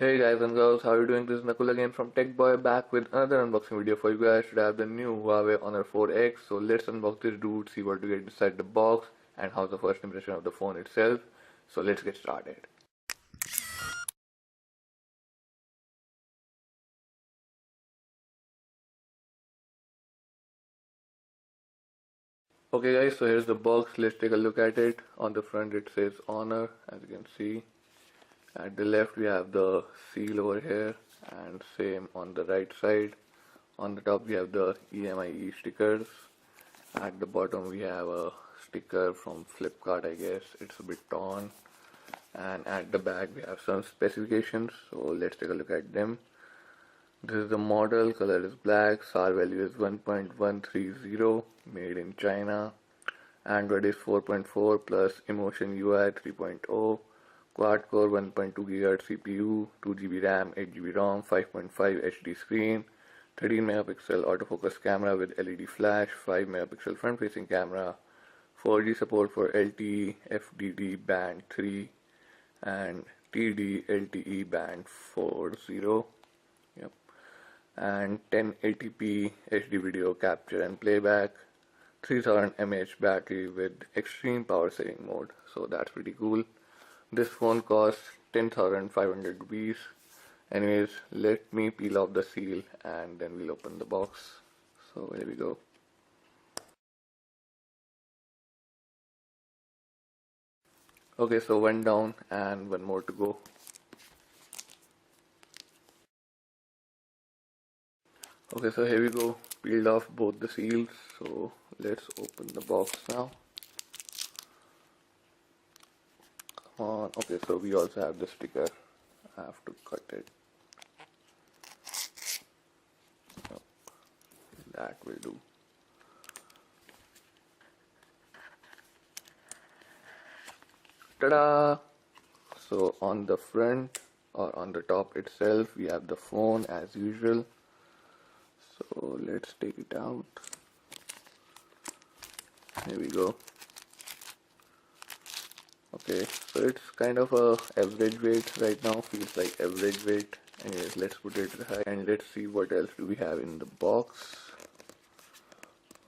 Hey guys and girls, how are you doing? This is Nakul again from Tech Boy, back with another unboxing video for you guys. Today I have the new Huawei Honor 4X. So let's unbox this dude, see what to get inside the box and how's the first impression of the phone itself. So let's get started. Okay guys, so here's the box. Let's take a look at it. On the front it says Honor, as you can see. At the left we have the seal over here, and same on the right side. On the top we have the EMIE stickers. At the bottom we have a sticker from Flipkart, I guess. It's a bit torn. And at the back we have some specifications, so let's take a look at them. This is the model, color is black, SAR value is 1.130, made in China. Android is 4.4 plus Emotion UI 3.0. Quad core 1.2 GHz CPU, 2GB RAM, 8GB ROM, 5.5 HD screen, 13 megapixel autofocus camera with LED flash, 5 megapixel front facing camera, 4G support for LTE, FDD band 3 and TD LTE band 40. Yep. And 1080p HD video capture and playback, 3000 mAh battery with extreme power saving mode, so that's pretty cool. This phone costs 10,500 rupees. Anyways, let me peel off the seal and then we'll open the box. So here we go. Okay, so one down and one more to go. Okay, so here we go. Peeled off both the seals. So let's open the box now. Come on. Okay, so we also have the sticker. I have to cut it. Yep. That will do. Ta-da! So on the front or on the top itself we have the phone as usual. So let's take it out. Here we go. Okay, so it's kind of a average weight right now, feels like average weight. Anyways, let's put it high and let's see what else do we have in the box.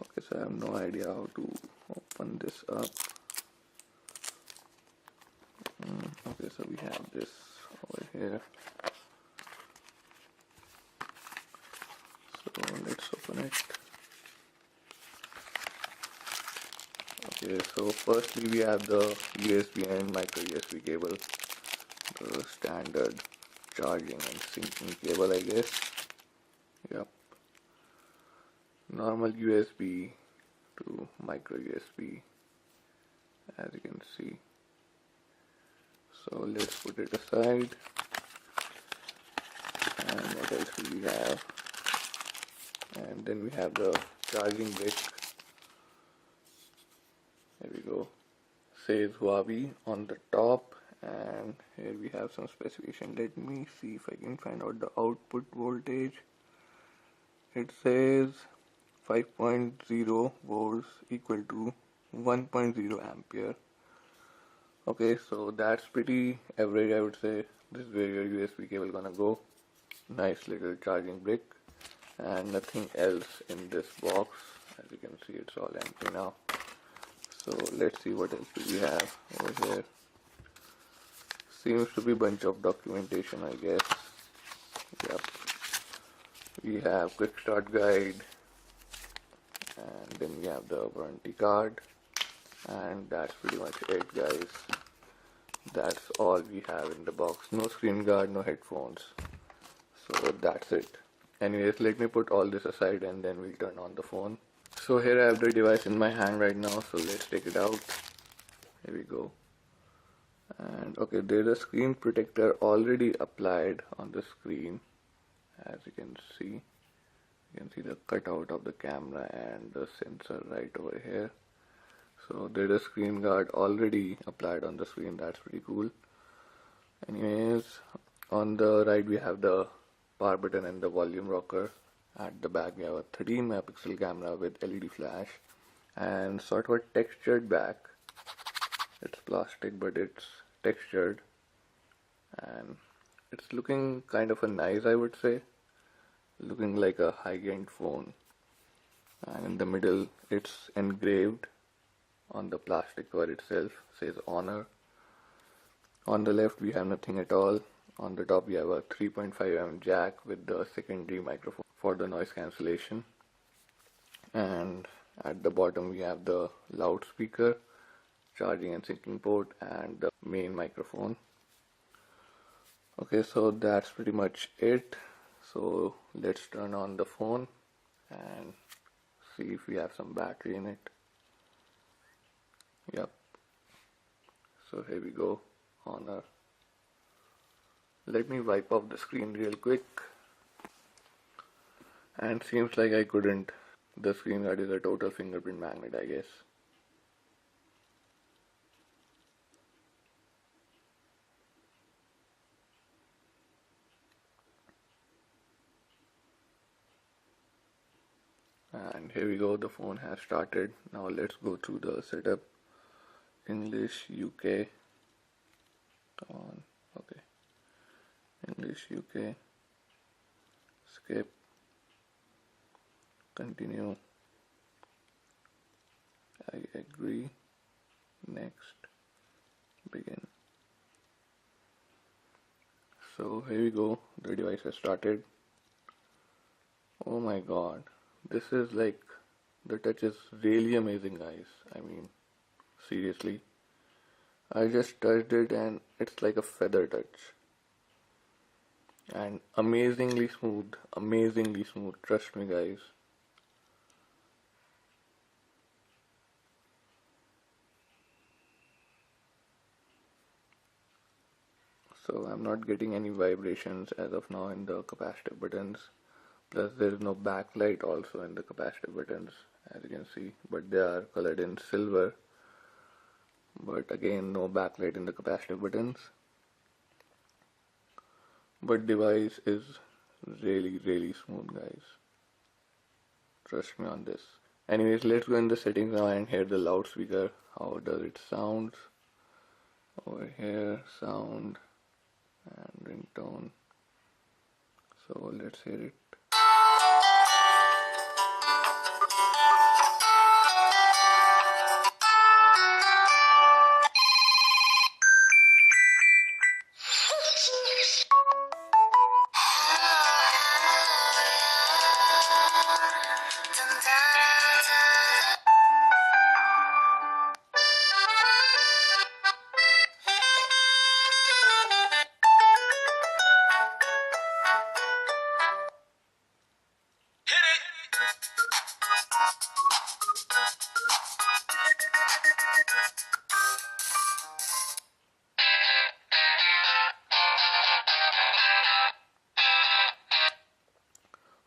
Okay, so I have no idea how to open this up. Okay, so we have this over here. So let's open it. Okay, so firstly we have the USB and micro USB cable, the standard charging and syncing cable, I guess. Yep. Normal USB to micro USB, as you can see. So let's put it aside. And what else do we have? And then we have the charging brick. Here we go. Says Huawei on the top, and here we have some specification. Let me see if I can find out the output voltage. It says 5.0 volts equal to 1.0 ampere. Okay, so that's pretty average, I would say. This is where your USB cable gonna go. Nice little charging brick, and nothing else in this box. As you can see, it's all empty now. So let's see what else do we have over here. Seems to be a bunch of documentation, I guess. Yep. We have quick start guide, and then we have the warranty card, and that's pretty much it, guys. That's all we have in the box. No screen guard, no headphones. So that's it. Anyways, let me put all this aside and then we'll turn on the phone. So here I have the device in my hand right now, so let's take it out. Here we go. And okay, there's a screen protector already applied on the screen, as you can see. You can see the cutout of the camera and the sensor right over here. So there's a screen guard already applied on the screen. That's pretty cool. Anyways, on the right we have the power button and the volume rocker. At the back we have a 13 megapixel camera with LED flash and sort of a textured back. It's plastic but it's textured, and It's looking kind of a nice, I would say, looking like a high-end phone. And in the middle, it's engraved on the plastic cover itself, says Honor. On the left, we have nothing at all. On the top, we have a 3.5mm jack with the secondary microphone for the noise cancellation. And at the bottom, we have the loudspeaker, charging and syncing port, and the main microphone. Okay, so that's pretty much it. So let's turn on the phone and see if we have some battery in it. Yep. So here we go. Honor. Let me wipe off the screen real quick. And seems like I couldn't. The screen guard is a total fingerprint magnet, I guess. And here we go, the phone has started. Now let's go through the setup. English, UK. Come on, okay. English, UK. Skip. Continue. I agree. Next. Begin. So here we go, the device has started. Oh my god, this is like, the touch is really amazing, guys. I mean, seriously. I just touched it and it's like a feather touch. And amazingly smooth, trust me, guys. So I'm not getting any vibrations as of now in the capacitive buttons. Plus there is no backlight also in the capacitive buttons, as you can see, but they are colored in silver. But again, no backlight in the capacitive buttons. But device is really smooth, guys. Trust me on this. Anyways, let's go in the settings now and hear the loudspeaker. How does it sound? Over here, sound and ringtone. So let's hear it.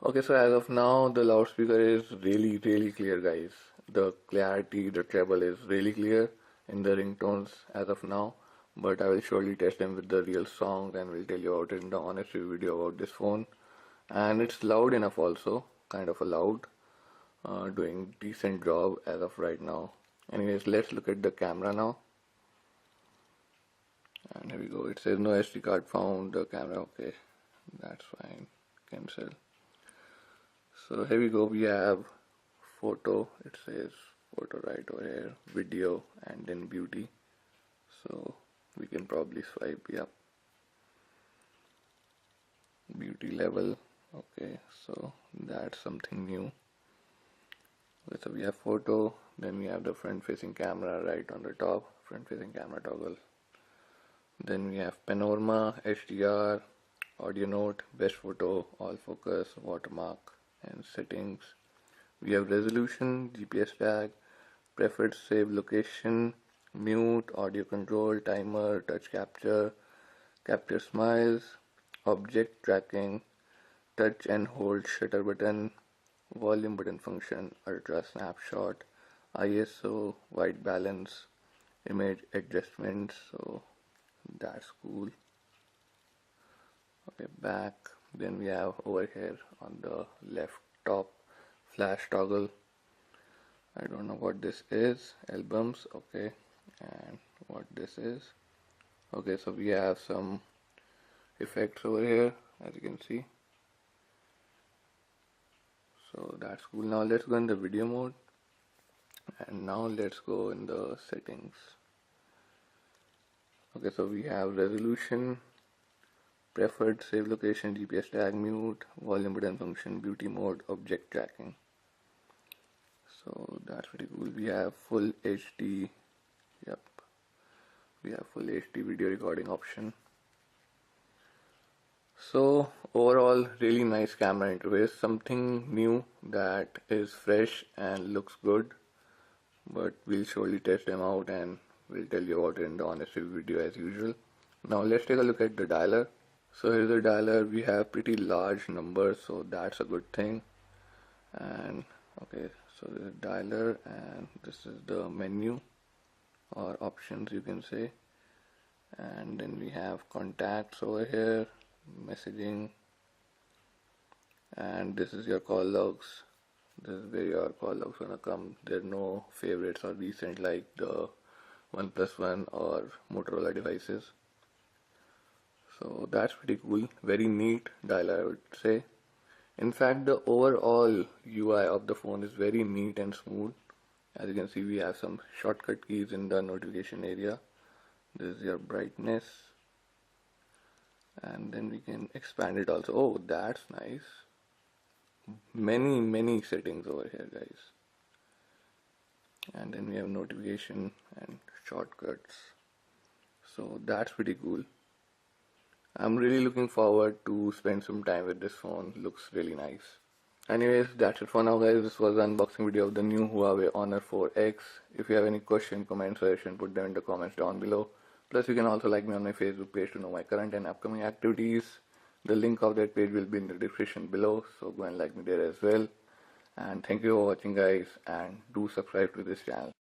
Okay, so as of now, the loudspeaker is really clear, guys. The clarity, the treble is really clear in the ringtones as of now. But I will surely test them with the real songs and will tell you about it in the honest review video about this phone. And it's loud enough also, kind of a loud. Doing decent job as of right now. Anyways, let's look at the camera now. And here we go. It says no SD card found. The camera, okay, that's fine. Cancel. So here we go, we have photo, it says photo right over here, video, and then beauty. So we can probably swipe up. Beauty level, okay, so that's something new. Okay, so we have photo, then we have the front facing camera right on the top, front facing camera toggle. Then we have panorama, HDR, audio note, best photo, all focus, watermark, and settings. We have resolution, GPS tag, preferred save location, mute, audio control, timer, touch capture, capture smiles, object tracking, touch and hold shutter button, volume button function, ultra snapshot, ISO, white balance, image adjustments. So that's cool. Okay, back. Then we have over here on the left top flash toggle. I don't know what this is. Albums, okay. And what this is. Okay, so we have some effects over here, as you can see. So that's cool. Now let's go in the video mode, and now let's go in the settings. Okay, so we have resolution, preferred save location, GPS tag, mute, volume button function, beauty mode, object tracking. So that's pretty cool. We have full HD. Yep, we have full HD video recording option. So overall, really nice camera interface. Something new that is fresh and looks good. But we'll surely test them out and we'll tell you about it in the honest review video as usual. Now let's take a look at the dialer. So here's the dialer. We have pretty large numbers, so that's a good thing. And okay, so the dialer, and this is the menu or options, you can say. And then we have contacts over here, messaging, and this is your call logs. This is where your call logs gonna come. There are no favorites or recent like the OnePlus One or Motorola devices. So that's pretty cool. Very neat dialer, I would say. In fact, the overall UI of the phone is very neat and smooth. As you can see, we have some shortcut keys in the notification area. This is your brightness, and then we can expand it also. Oh, that's nice. Many settings over here, guys. And then we have notification and shortcuts. So that's pretty cool. I'm really looking forward to spend some time with this phone. Looks really nice. Anyways, that's it for now, guys. This was the unboxing video of the new Huawei Honor 4X. If you have any question, comment, suggestion, put them in the comments down below. Plus, you can also like me on my Facebook page to know my current and upcoming activities. The link of that page will be in the description below, so go and like me there as well. And thank you for watching, guys, and do subscribe to this channel.